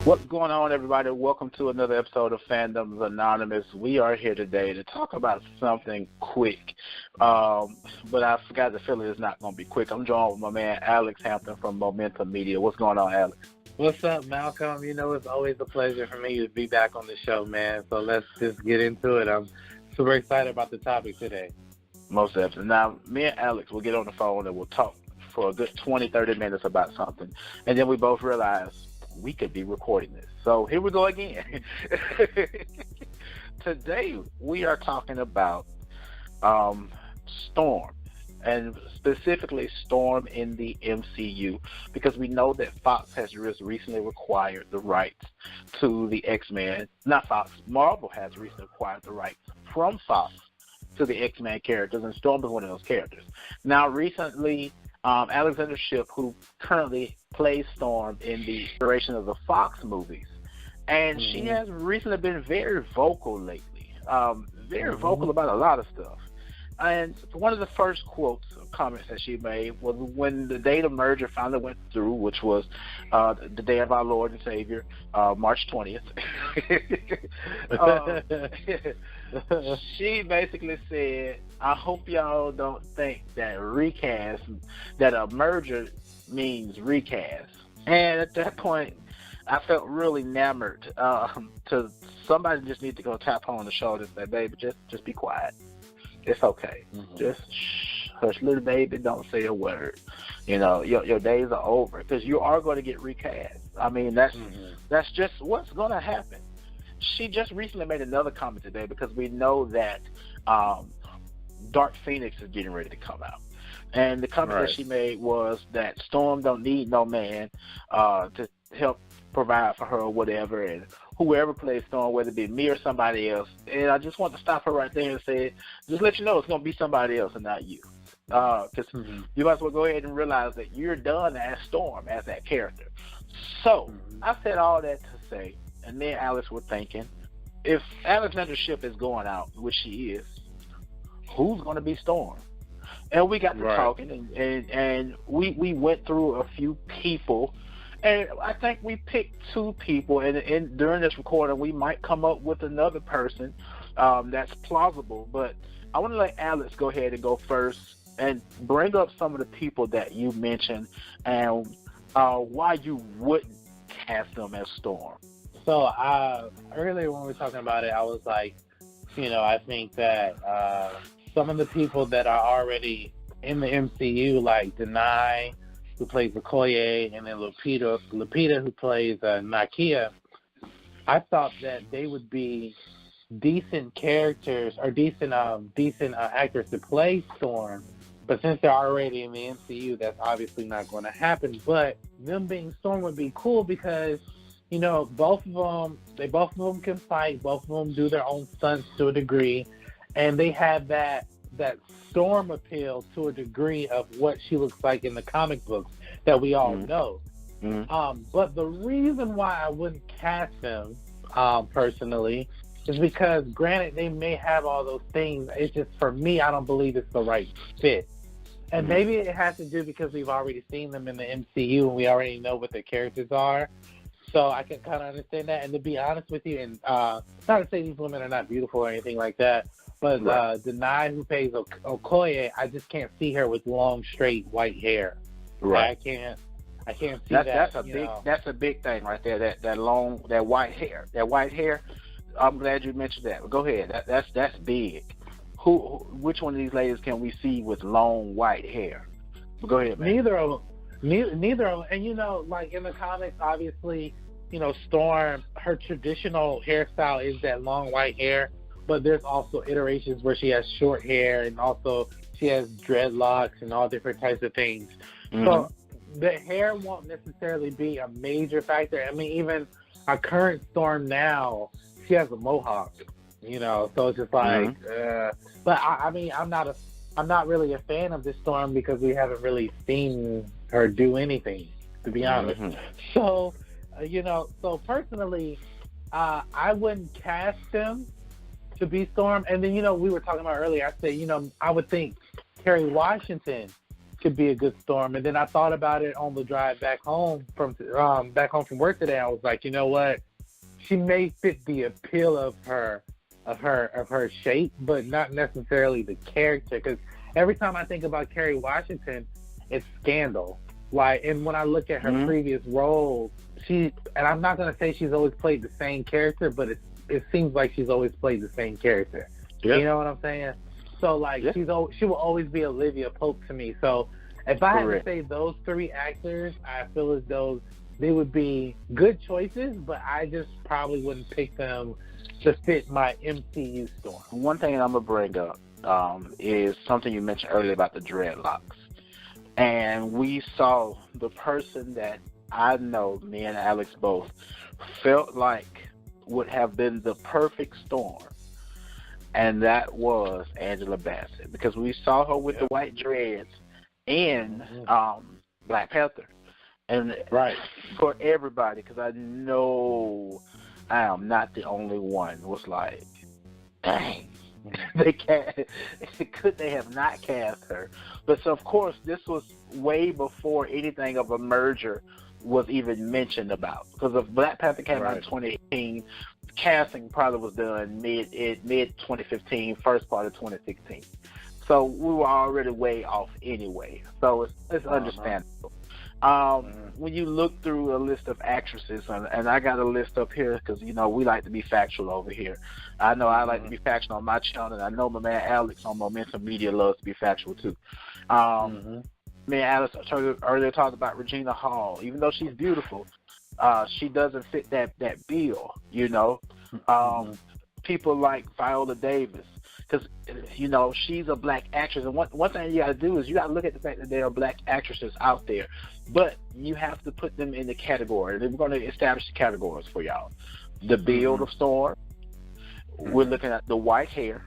What's going on, everybody? Welcome to another episode of Fandoms Anonymous. We are here today to talk about something quick, but I forgot the feeling it's not going to be quick. I'm joined with my man Alex Hampton from Momentum Media. What's going on, Alex? What's up, Malcolm? You know, it's always a pleasure for me to be back on the show, man. So let's just get into it. I'm super excited about the topic today. Most definitely. Now, me and Alex will get on the phone and we'll talk for a good 20, 30 minutes about something, and then we both realize we could be recording this. So here we go again. Today we are talking about Storm, and specifically Storm in the MCU, because we know that Fox has just recently acquired the rights to the X-Men. Not Fox, Marvel has recently acquired the rights from Fox to the X-Men characters, and Storm is one of those characters. Now, recently, Alexander Shipp, who currently plays Storm in the iteration of the Fox movies, and she has recently been very vocal lately, very vocal about a lot of stuff. And one of the first quotes or comments that she made was when the date of merger finally went through, which was the day of our Lord and Savior, March 20th. She basically said, I hope y'all don't think that a merger means recast. And at that point, I felt really enamored to somebody just need to go tap her on the shoulder and say, baby, just be quiet. It's okay. Just hush, little baby, don't say a word. You know, your days are over, because you are going to get recast. I mean, that's just what's going to happen. She just recently made another comment today, because we know that Dark Phoenix is getting ready to come out. And the comment that she made was that Storm don't need no man to help provide for her or whatever, and whoever plays Storm, whether it be me or somebody else. And I just want to stop her right there and say, just let you know it's going to be somebody else and not you. Because you might as well go ahead and realize that you're done as Storm, as that character. So I said all that to say, and me and Alex were thinking, if Alexander Shipp is going out, which she is, who's going to be Storm? And we got to talking, and we went through a few people. And I think we picked two people, and during this recording, we might come up with another person that's plausible. But I want to let Alex go ahead and go first and bring up some of the people that you mentioned and why you wouldn't cast them as Storm. So earlier when we were talking about it, I was like, I think that some of the people that are already in the MCU, like Denai, who plays Okoye, and then Lupita who plays Nakia, I thought that they would be decent characters or decent actors to play Storm. But since they're already in the MCU, that's obviously not going to happen. But them being Storm would be cool because, both of them can fight. Both of them do their own stunts to a degree, and they have that Storm appeal to a degree of what she looks like in the comic books that we all know. But the reason why I wouldn't cast them personally is because, granted, they may have all those things. It's just, for me, I don't believe it's the right fit. And maybe it has to do because we've already seen them in the MCU and we already know what their characters are. So I can kind of understand that. And to be honest with you, and not to say these women are not beautiful or anything like that, but Denai, who plays Okoye, I just can't see her with long, straight white hair. Right. I can't see that. That's a big thing right there. That white hair. That white hair. I'm glad you mentioned that. Go ahead. That's big. Which one of these ladies can we see with long white hair? Go ahead, man. Neither of them. And like in the comics, obviously, Storm, her traditional hairstyle is that long white hair. But there's also iterations where she has short hair, and also she has dreadlocks and all different types of things. So the hair won't necessarily be a major factor. I mean, even our current Storm now, she has a mohawk, so it's just like, but I mean, I'm not really a fan of this Storm because we haven't really seen her do anything, to be honest. So, so personally, I wouldn't cast him to be Storm. And then, we were talking about earlier, I said, I would think Kerry Washington could be a good Storm. And then I thought about it on the drive back home from work today. I was like, you know what? She may fit the appeal of her shape, but not necessarily the character. Because every time I think about Kerry Washington, it's Scandal. Like, and when I look at her previous roles, and I'm not gonna say she's always played the same character, but it seems like she's always played the same character. Yeah. You know what I'm saying? So like she will always be Olivia Pope to me. So if I had to say those three actors, I feel as though they would be good choices, but I just probably wouldn't pick them to fit my MCU Storm. One thing I'm gonna bring up is something you mentioned earlier about the dreadlocks. And we saw the person that I know, me and Alex both, felt like would have been the perfect Storm. And that was Angela Bassett. Because we saw her with the white dreads in Black Panther. And for everybody, because I know I am not the only one, was like, dang. Could they have not cast her? But so of course this was way before anything of a merger was even mentioned about, because if Black Panther came out in 2018, casting probably was done mid 2015, first part of 2016. So we were already way off anyway. So it's understandable. When you look through a list of actresses, and I got a list up here because, you know, we like to be factual over here. I know I like to be factual on my channel, and I know my man Alex on Momentum Media loves to be factual too. Me and Alex earlier talked about Regina Hall. Even though she's beautiful, she doesn't fit that bill, you know. People like Viola Davis, because, you know, she's a black actress. And one thing you got to do is you got to look at the fact that there are black actresses out there. But you have to put them in the category. And we're going to establish the categories for y'all. The build of Storm. We're looking at the white hair.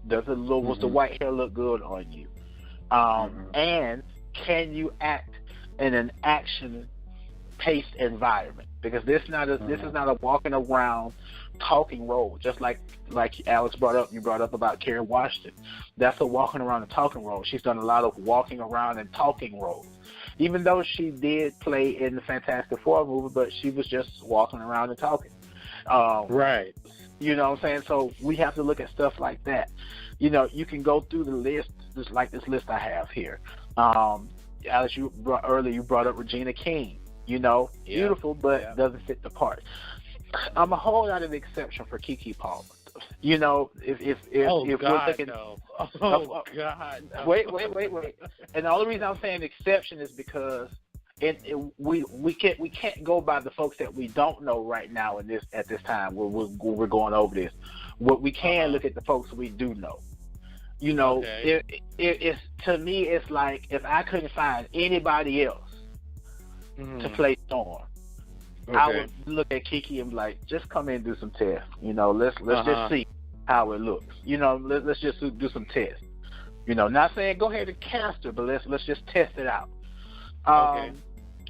Does the white hair look good on you? And can you act in an action-paced environment? Because this is not a walking around talking role. Just like Alex brought up, you brought up about Kerry Washington. That's a walking around and talking role. She's done a lot of walking around and talking roles. Even though she did play in the Fantastic Four movie, but she was just walking around and talking. You know what I'm saying? So we have to look at stuff like that. You know, you can go through the list, just like this list I have here. Alex, you brought up Regina King. You know, beautiful, but doesn't fit the part. I'm a whole lot of exception for Keke Palmer. You know, if we're looking, wait. And the only reason I'm saying exception is because we can't go by the folks that we don't know right now at this time when we're going over this. What we can look at the folks we do know. You know, it's to me, it's like if I couldn't find anybody else to play Storm, I would look at Keke and be like, just come in and do some tests. You know, let's just see how it looks. You know, let's just do some tests. You know, not saying go ahead and cast her, but let's just test it out.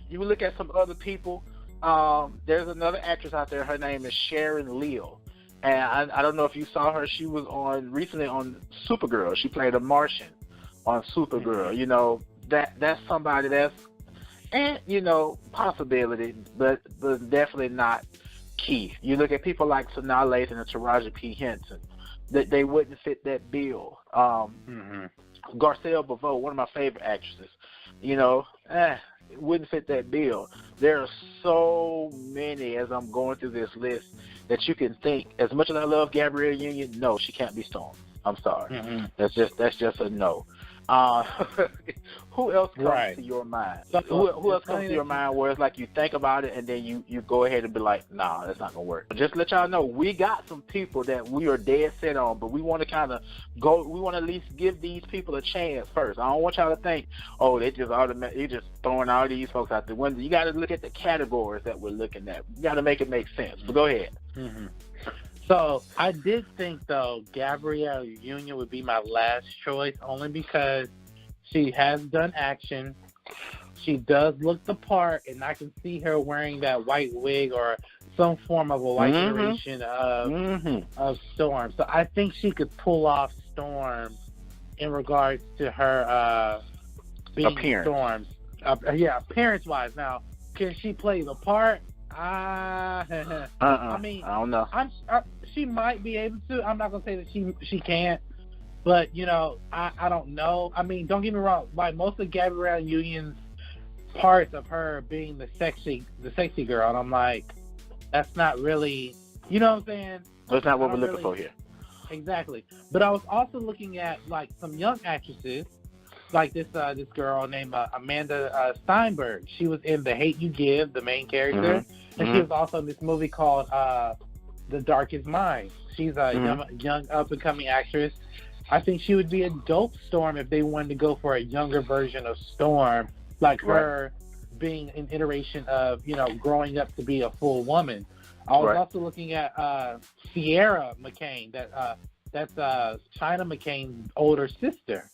You look at some other people. There's another actress out there. Her name is Sharon Leal. And I don't know if you saw her. She was recently on Supergirl. She played a Martian on Supergirl. You know, that's somebody that's, and, you know, possibility, but definitely not key. You look at people like Sanaa Lathan and Taraji P. Henson, that they wouldn't fit that bill. Garcelle Beauvais, one of my favorite actresses, you know, it wouldn't fit that bill. There are so many, as I'm going through this list, that you can think. As much as I love Gabrielle Union, no, she can't be Storm. I'm sorry. That's just a no. Who else comes to your mind? Who else comes to your mind where it's like you think about it and then you go ahead and be like, nah, that's not going to work. Just let y'all know, we got some people that we are dead set on, but we want to kind of we want to at least give these people a chance first. I don't want y'all to think, oh, they just throwing all these folks out the window. You got to look at the categories that we're looking at. You got to make it make sense. But go ahead. So I did think, though, Gabrielle Union would be my last choice, only because she has done action. She does look the part, and I can see her wearing that white wig or some form of a white iteration of Storm. So I think she could pull off Storm in regards to her being appearance. Storm. Appearance-wise. Now, can she play the part? I mean, I don't know. She might be able to. I'm not gonna say that she can't, but you know, I don't know. I mean, don't get me wrong. Like most of Gabrielle Union's parts of her being the sexy girl, and I'm like, that's not really, you know what I'm saying? That's not what we're looking for here. Exactly. But I was also looking at like some young actresses, like this girl named Amanda Steinberg. She was in The Hate You Give, the main character, and she was also in this movie called The Darkest Mind. She's a young up-and-coming actress. I think she would be a dope Storm if they wanted to go for a younger version of Storm, like her being an iteration of, you know, growing up to be a full woman. I was also looking at Sierra McCain, that's China McCain's older sister.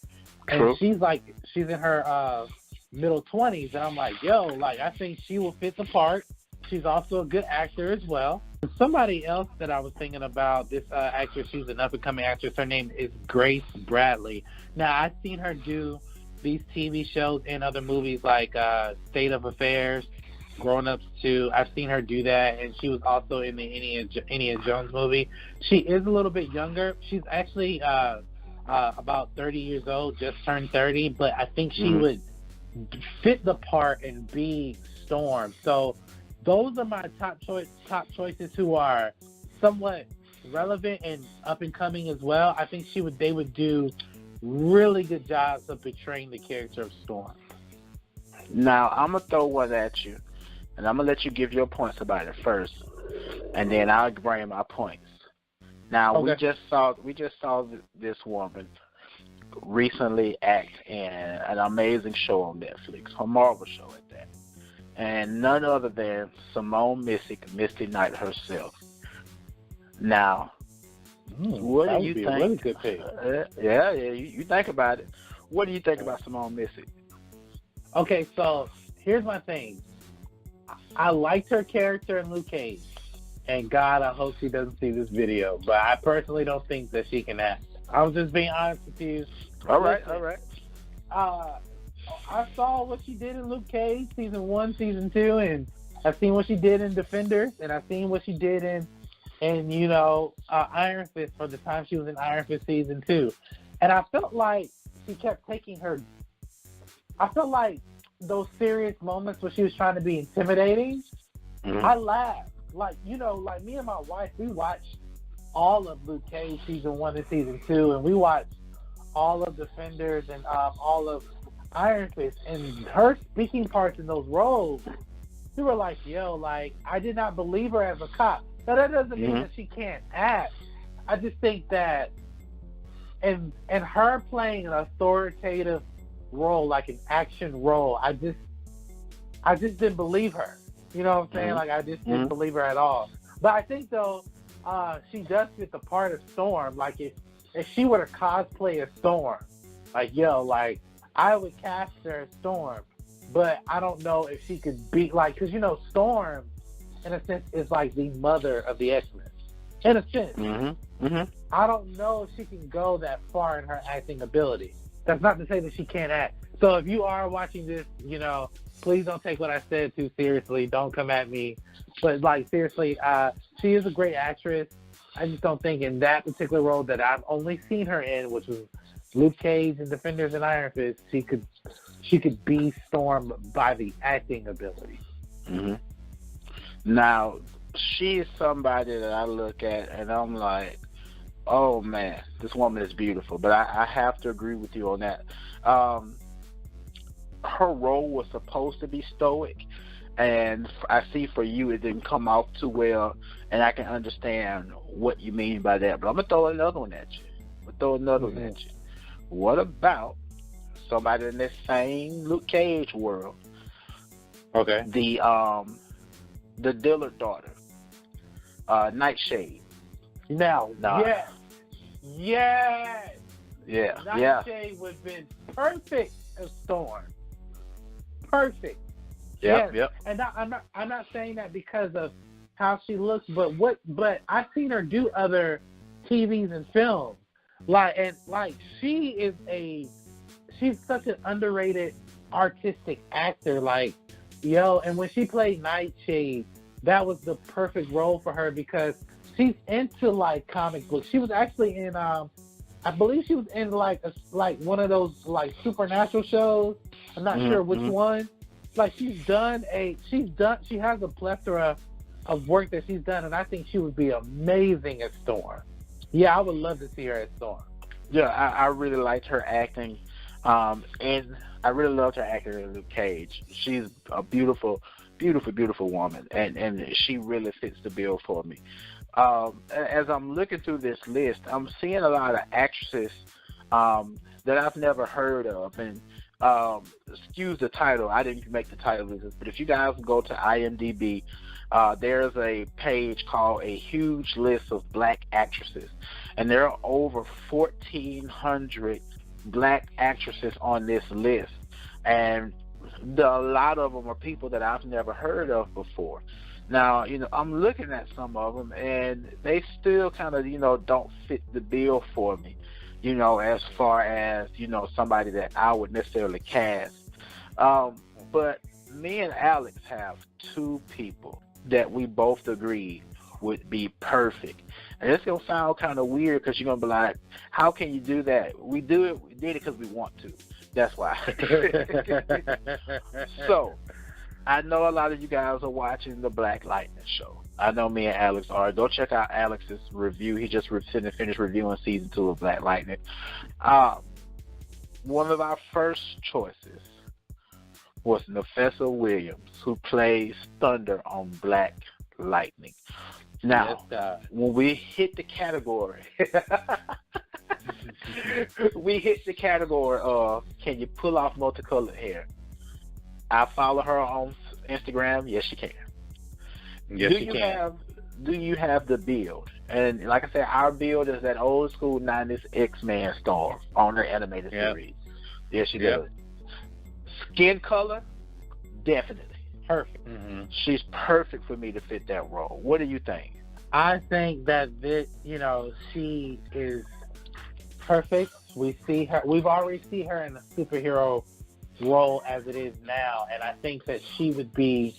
And she's in her middle 20s, and I'm like, yo, like, I think she will fit the part. She's also a good actor as well. Somebody else that I was thinking about, this actress, she's an up-and-coming actress. Her name is Grace Bradley. Now, I've seen her do these TV shows and other movies like State of Affairs, Grown Ups 2. I've seen her do that, and she was also in the Indiana Jones movie. She is a little bit younger. She's actually about 30 years old, just turned 30, but I think she would fit the part and be Storm. So those are my top choices who are somewhat relevant and up and coming as well. I think they would do really good jobs of portraying the character of Storm. Now I'm gonna throw one at you, and I'm gonna let you give your points about it first, and then I'll bring my points. Now we just saw this woman recently act in an amazing show on Netflix, a Marvel show at that. And none other than Simone Missick, Misty Knight herself. Now, what do you think? A really good pick. You think about it. What do you think about Simone Missick? Okay, so here's my thing. I liked her character in Luke Cage, and God, I hope she doesn't see this video. But I personally don't think that she can act. I was just being honest with you. All right. I saw what she did in Luke Cage, season 1, season 2, and I've seen what she did in Defenders, and I've seen what she did in Iron Fist for the time she was in Iron Fist season 2. And I felt like she kept taking her... I felt like those serious moments where she was trying to be intimidating, I laughed. Like, you know, like me and my wife, we watched all of Luke Cage season 1 and season 2, and we watched all of Defenders and all of Iron Fist, and her speaking parts in those roles, we were like, yo, like, I did not believe her as a cop. Now, that doesn't mean that she can't act. I just think that, and her playing an authoritative role, like an action role, I just didn't believe her. You know what I'm saying? Like, I just didn't believe her at all. But I think, though, she does fit the part of Storm. Like, if she were to cosplay as Storm, like, yo, like, I would cast her as Storm, but I don't know if she could be, like, because, you know, Storm, in a sense, is like the mother of the X-Men. In a sense. I don't know if she can go that far in her acting ability. That's not to say that she can't act. So if you are watching this, you know, please don't take what I said too seriously. Don't come at me. But, like, seriously, she is a great actress. I just don't think in that particular role that I've only seen her in, which was Luke Cage and Defenders and Iron Fist, she could be Storm by the acting ability. Now, she is somebody that I look at and I'm like, oh man, this woman is beautiful. But I have to agree with you on that. Her role was supposed to be stoic, and I see for you it didn't come off too well, and I can understand what you mean by that. But I'm gonna throw another one at you. What about somebody in this same Luke Cage world? Okay. The Dillard daughter, Nightshade. Yes. Nightshade would have been perfect as Storm. Perfect. Yep. And I'm not saying that because of how she looks, but I've seen her do other TVs and films. She's such an underrated artistic actor. Like, yo, and when she played Nightshade, that was the perfect role for her because she's into like comic books. She was actually in I believe she was in like one of those like supernatural shows. I'm not sure which one. Like she has a plethora of work that she's done, and I think she would be amazing as Storm. Yeah, I would love to see her as Storm. Yeah, I really liked her acting, and I really loved her acting in Luke Cage. She's a beautiful, beautiful, beautiful woman, and she really fits the bill for me. As I'm looking through this list, I'm seeing a lot of actresses that I've never heard of, and excuse the title, I didn't make the title of this, but if you guys go to IMDb, there's a page called A Huge List of Black Actresses, and there are over 1,400 black actresses on this list, and a lot of them are people that I've never heard of before. Now, I'm looking at some of them, and they still kind of, don't fit the bill for me, as far as, somebody that I would necessarily cast. But me and Alex have two people that we both agreed would be perfect. And it's going to sound kind of weird because you're going to be like, how can you do that? We did it because we want to. That's why. So, I know a lot of you guys are watching the Black Lightning show. I know me and Alex are. Go check out Alex's review. He just finished reviewing season 2 of Black Lightning. One of our first choices was Nafessa Williams, who plays Thunder on Black Lightning. Now, when we hit the category, of can you pull off multicolored hair? I follow her on Instagram. Yes, she can. Yes, she can. Do you have the build? And like I said, our build is that old school 90s X-Men Storm on her animated series. Yes, she does. Skin color, definitely. Perfect. Mm-hmm. She's perfect for me to fit that role. What do you think? I think that she is perfect. We've already seen her in a superhero role as it is now, and I think that she would be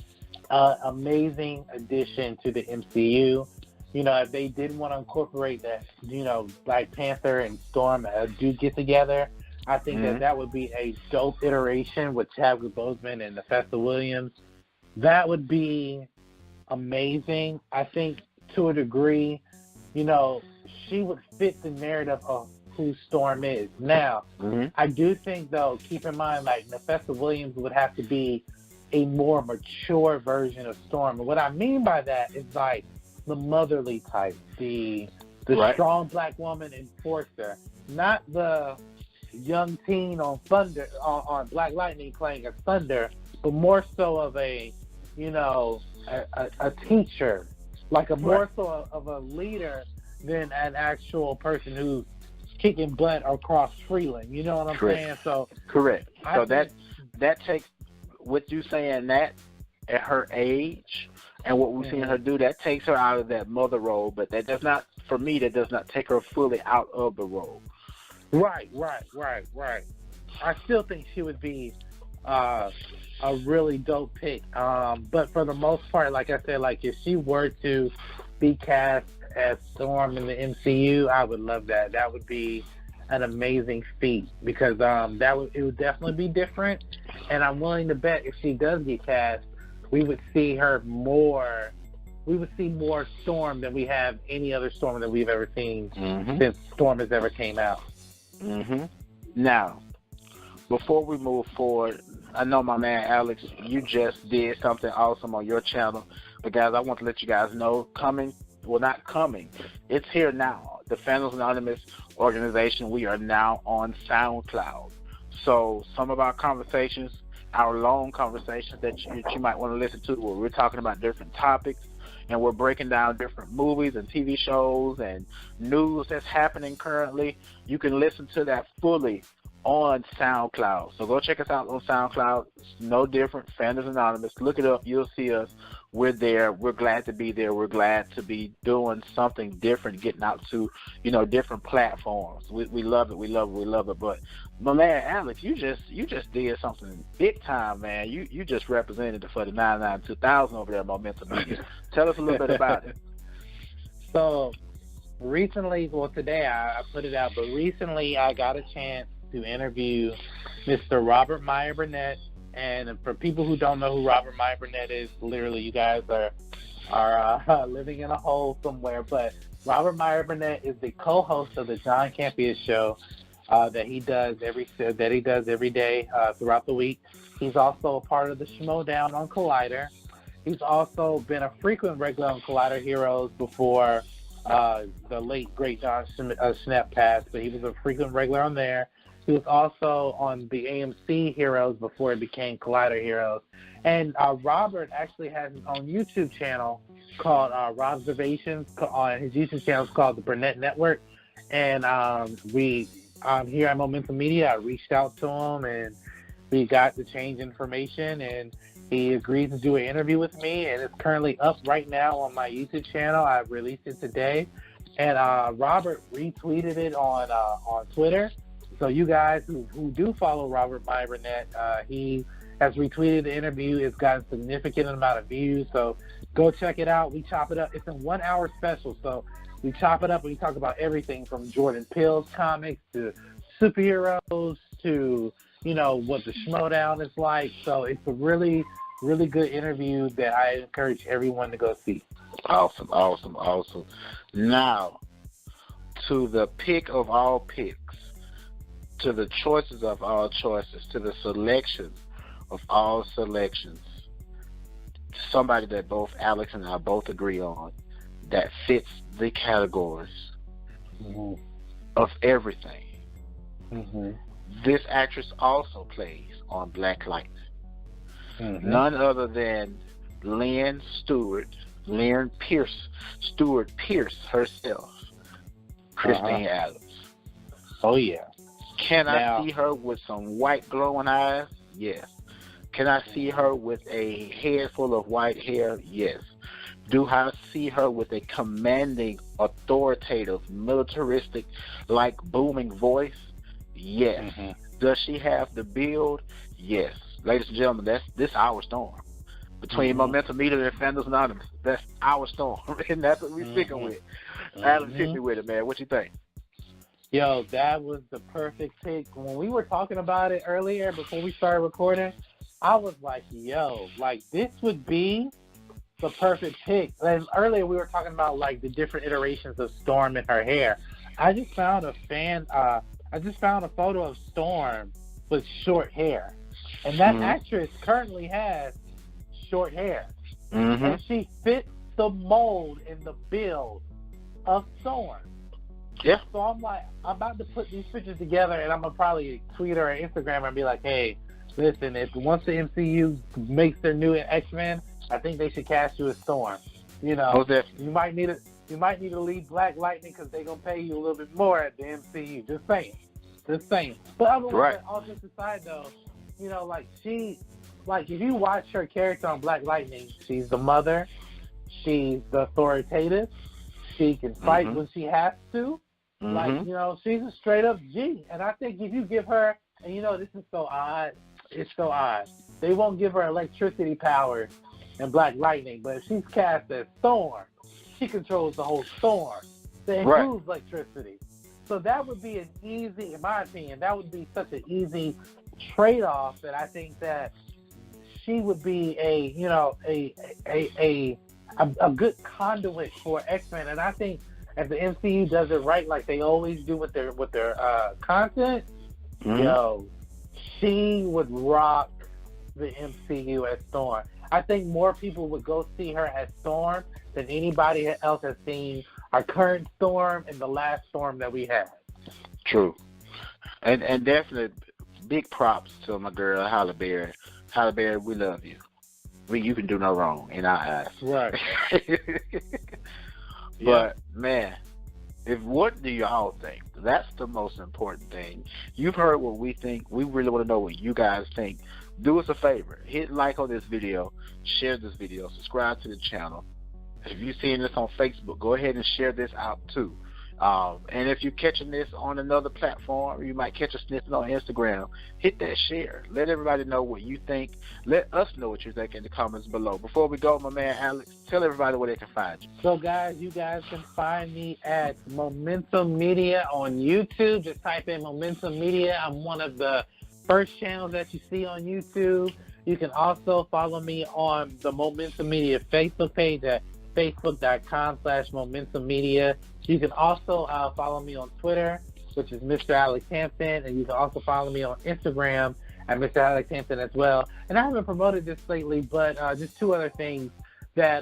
an amazing addition to the MCU. If they didn't want to incorporate that, Black Panther and Storm do get together, I think that would be a dope iteration with Chadwick Boseman and Nafessa Williams. That would be amazing. I think to a degree, she would fit the narrative of who Storm is. Now, I do think, though, keep in mind, like, Nafessa Williams would have to be a more mature version of Storm. And what I mean by that is, like, the motherly type, the strong black woman enforcer, not the young teen on Thunder, on Black Lightning playing as Thunder, but more so of a teacher, like more so of a leader than an actual person who's kicking butt across Freeland. You know what I'm saying? So correct. So that takes what you saying that at her age and what we've seen her do, that takes her out of that mother role, but that does not, for me, that does not take her fully out of the role. Right. I still think she would be a really dope pick. But for the most part, like I said, like if she were to be cast as Storm in the MCU, I would love that. That would be an amazing feat because it would definitely be different. And I'm willing to bet if she does get cast, we would see her more. We would see more Storm than we have any other Storm that we've ever seen since Storm has ever came out. Now, before we move forward, I know my man Alex, you just did something awesome on your channel. But guys, I want to let you guys know, not coming, it's here now. The Fandoms Anonymous organization, we are now on SoundCloud. So some of our conversations, our long conversations that you might want to listen to, where we're talking about different topics, and we're breaking down different movies and TV shows and news that's happening currently. You can listen to that fully on SoundCloud. So go check us out on SoundCloud. It's no different. Fandoms Anonymous. Look it up. You'll see us. we're there. We're glad to be there. We're glad to be doing something different, getting out to, different platforms. We love it. We love it. We love it. But my man, Alex, you just did something big time, man. You just represented for the 99 2000 over there at Momentum Media. Tell us a little bit about it. So recently, well, today I put it out, but recently I got a chance to interview Mr. Robert Meyer Burnett. And for people who don't know who Robert Meyer Burnett is, literally you guys are living in a hole somewhere. But Robert Meyer Burnett is the co-host of the John Campea show that he does every day throughout the week. He's also a part of the Schmodown on Collider. He's also been a frequent regular on Collider Heroes before the late great John Schnepp passed, but he was a frequent regular on there. He was also on the AMC Heroes before it became Collider Heroes. And Robert actually has his own YouTube channel called Robservations. On his YouTube channel is called the Burnett Network. And we here at Momentum Media, I reached out to him and we got to change information, and he agreed to do an interview with me, and it's currently up right now on my YouTube channel. I released it today, and Robert retweeted it on Twitter. So you guys who do follow Robert Meyer Burnett, he has retweeted the interview. It's gotten a significant amount of views, so go check it out. We chop it up. It's a 1 hour special, so we chop it up and we talk about everything from Jordan Peele's comics to superheroes to, what the Schmodown is like. So it's a really, really good interview that I encourage everyone to go see. Awesome. Now, to the pick of all picks, to the choices of all choices, to the selections of all selections, somebody that both Alex and I both agree on that fits the categories of everything. This actress also plays on Black Lightning. None other than Lynn Stewart Pierce herself, Christine Adams. Oh, yeah. Can I see her with some white glowing eyes? Yes. Can I see her with a head full of white hair? Yes. Do I see her with a commanding, authoritative, militaristic, booming voice? Yes. Does she have the build? Yes. Ladies and gentlemen, this our Storm. Between Momentum Media and Fandoms Anonymous, that's our Storm, and that's what we're sticking with. Alex, hit me with it, man. What you think? Yo, that was the perfect pick. When we were talking about it earlier, before we started recording, I was like, this would be the perfect pick. And earlier we were talking about, the different iterations of Storm and her hair. I just found a photo of Storm with short hair. And that actress currently has short hair. And she fits the mold and the build of Storm. Yeah. So I'm about to put these pictures together, and I'm going to probably tweet her or Instagram her and be like, hey, listen, once the MCU makes their new X-Men, I think they should cast you as Storm. You might need to lead Black Lightning because they're going to pay you a little bit more at the MCU. Just saying. But otherwise, all just aside, though, if you watch her character on Black Lightning, she's the mother, she's the authoritative, she can fight when she has to. She's a straight up G. And I think if you give her, and this is so odd, it's so odd. They won't give her electricity powers in Black Lightning, but if she's cast as Storm, she controls the whole storm. That includes electricity. So that would be an easy, in my opinion, that would be such an easy trade-off that I think that she would be a good conduit for X-Men. And I think if the MCU does it right, like they always do with their content, she would rock the MCU as Storm. I think more people would go see her as Storm than anybody else has seen our current Storm and the last Storm that we had. True. And definitely big props to my girl, Halle Berry. Halle Berry, we love you. You can do no wrong in our eyes. Right. But, man, what do y'all think? That's the most important thing. You've heard what we think. We really want to know what you guys think. do us a favor. Hit like on this video, share this video, subscribe to the channel. If you're seeing this on Facebook, go ahead and share this out too. And if you're catching this on another platform, you might catch a snippet on Instagram, hit that share. Let everybody know what you think. Let us know what you think in the comments below. Before we go, my man Alex, tell everybody where they can find you. So, guys, you guys can find me at Momentum Media on YouTube. Just type in Momentum Media. I'm one of the first channels that you see on YouTube. You can also follow me on the Momentum Media Facebook page at facebook.com/Momentum Media. You can also follow me on Twitter, which is Mr. Alex Hampton, and you can also follow me on Instagram at Mr. Alex Hampton as well. And I haven't promoted this lately, but just two other things that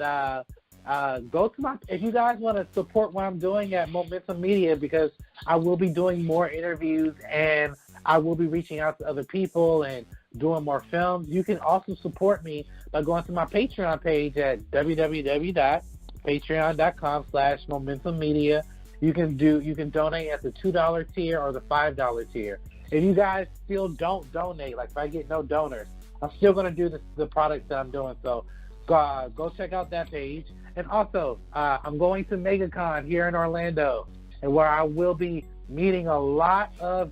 go to my, if you guys want to support what I'm doing at Momentum Media, because I will be doing more interviews and I will be reaching out to other people and doing more films. You can also support me by going to my Patreon page at www.patreon.com/Momentum Media. You can donate at the $2 tier or the $5 tier. If you guys still don't donate, like if I get no donors, I'm still going to do the products that I'm doing. So go check out that page. And also, I'm going to MegaCon here in Orlando, and where I will be meeting a lot of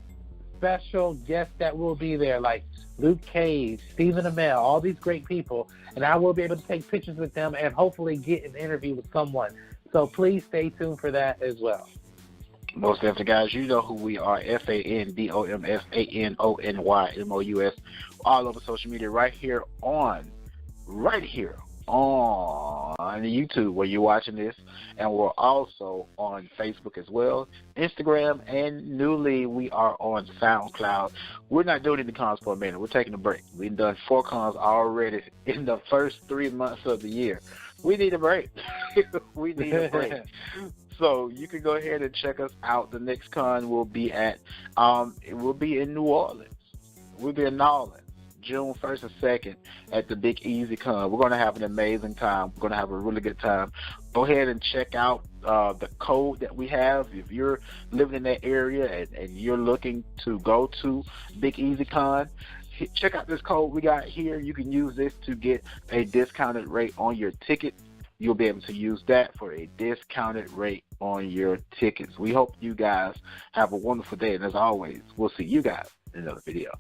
special guests that will be there, like Luke Cage, Stephen Amell, all these great people, and I will be able to take pictures with them and hopefully get an interview with someone. So please stay tuned for that as well. Most definitely, guys. You know who we are. FANDOMFANONYMOUS. All over social media, right here on YouTube where you're watching this, and we're also on Facebook as well, Instagram, and newly we are on SoundCloud. We're not doing any cons for a minute. We're taking a break. We've done 4 cons already in the first 3 months of the year. We need a break. We need a break. So you can go ahead and check us out. The next con will be at it will be in New Orleans. We'll be in New Orleans, June 1st and 2nd at the Big Easy Con. We're going to have an amazing time. We're going to have a really good time. Go ahead and check out the code that we have. If you're living in that area and you're looking to go to Big Easy Con, check out this code we got here. You can use this to get a discounted rate on your ticket. You'll be able to use that for a discounted rate on your tickets. We hope you guys have a wonderful day. And as always, we'll see you guys in another video.